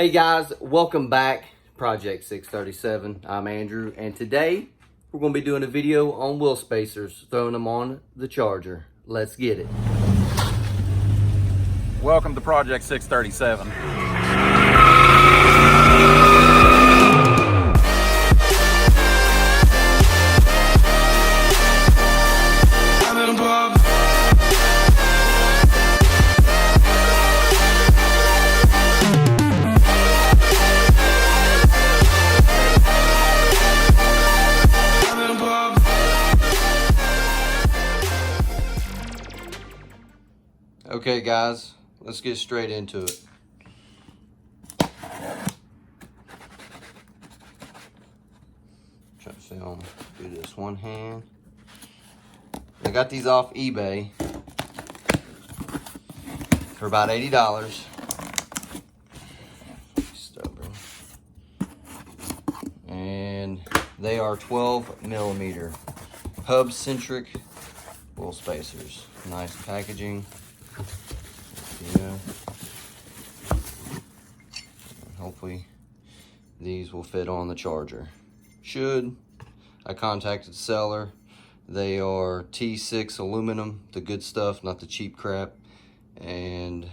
Hey guys, welcome back. Project 637. I'm Andrew, and today we're going to be doing a video on wheel spacers, throwing them on the Charger. Let's get it. Welcome to Project 637. Okay guys, let's get straight into it. Try to film, do this one hand. I got these off eBay for about $80. Stubborn. And they are 12 millimeter Hub-Centric wheel spacers. Nice packaging. Yeah. Hopefully these will fit on the Charger. Should. I contacted the seller. They are T6 aluminum, the good stuff, not the cheap crap. And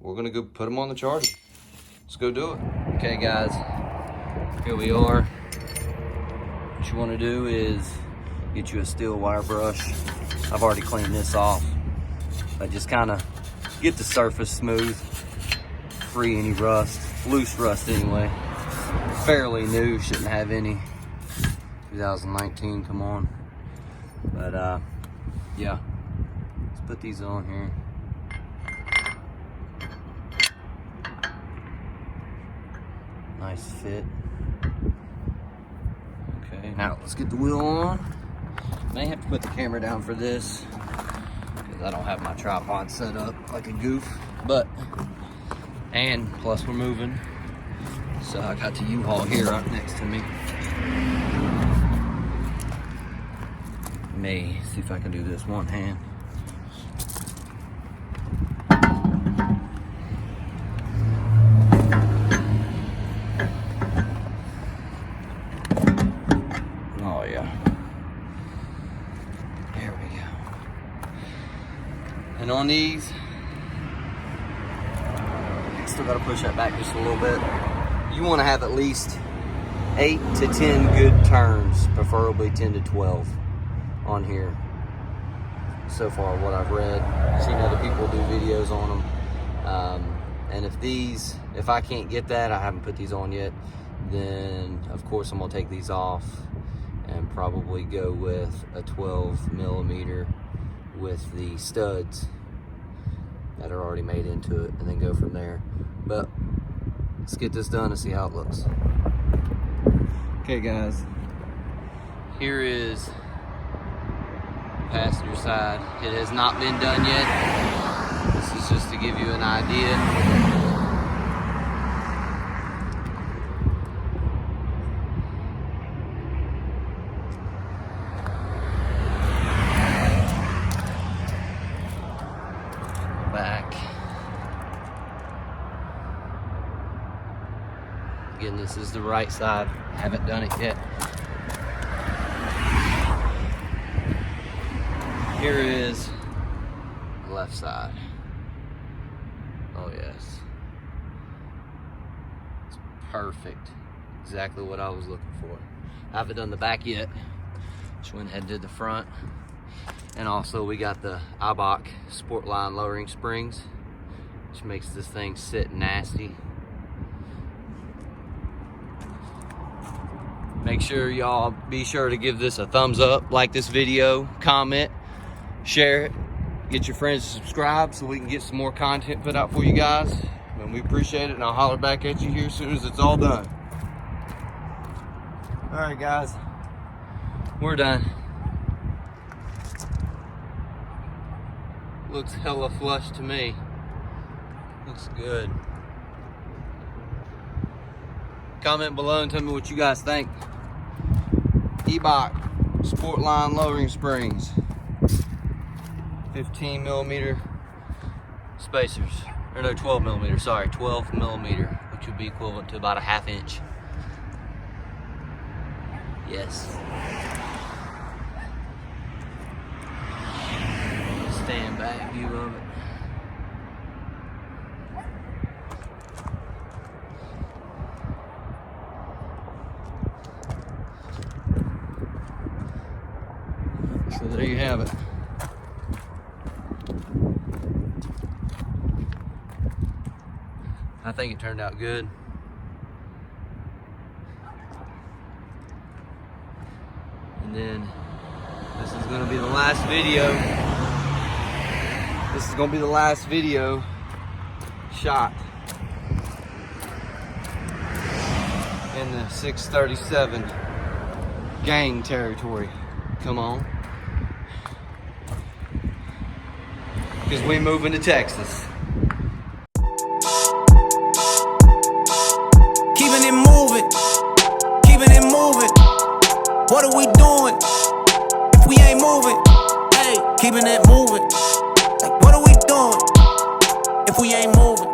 we're gonna go put them on the Charger. Let's go do it. Okay guys, here we are. What you wanna do is get you a steel wire brush. I've already cleaned this off, but just kinda get the surface smooth, free any rust, loose rust anyway. Fairly new, shouldn't have any. 2019, come on. But yeah, let's put these on here. Nice fit. Okay, now let's get the wheel on. May have to put the camera down for this, I don't have my tripod set up like a goof, and plus we're moving, so I got the U-Haul here right next to me. May see if I can do this one hand. Oh yeah. And on these, still gotta push that back just a little bit. You wanna have at least 8 to 10 good turns, preferably 10 to 12 on here. So far what I've read, seen other people do videos on them. And if I can't get that, I haven't put these on yet, then of course I'm gonna take these off and probably go with a 12 millimeter with the studs that are already made into it, and then go from there. But let's get this done and see how it looks. Okay guys, here is passenger side. It has not been done yet. This is just to give you an idea. Back. Again, this is the right side. Haven't done it yet. Here is the left side. Oh yes. It's perfect. Exactly what I was looking for. I haven't done the back yet. Just went ahead and did the front. And also we got the Ibach Sportline lowering springs, which makes this thing sit nasty. Make sure y'all be sure to give this a thumbs up, like this video, comment, share it, get your friends to subscribe so we can get some more content put out for you guys. And we appreciate it, and I'll holler back at you here as soon as it's all done. All right guys, we're done. Looks hella flush to me. Looks good. Comment below and tell me what you guys think. Ibach Sportline lowering springs. 15mm spacers. Or no, 12mm, sorry, 12mm which would be equivalent to about a 1/2 inch. Yes. Stand back view of it. So there you have it. I think it turned out good. And then this is gonna be the last video. This is gonna be the last video shot in the 637 gang territory. Come on. Because we moving to Texas. Keeping it moving, keeping it moving. What are we doing if we ain't moving? Hey, keeping it moving. Like, what are we doing if we ain't moving?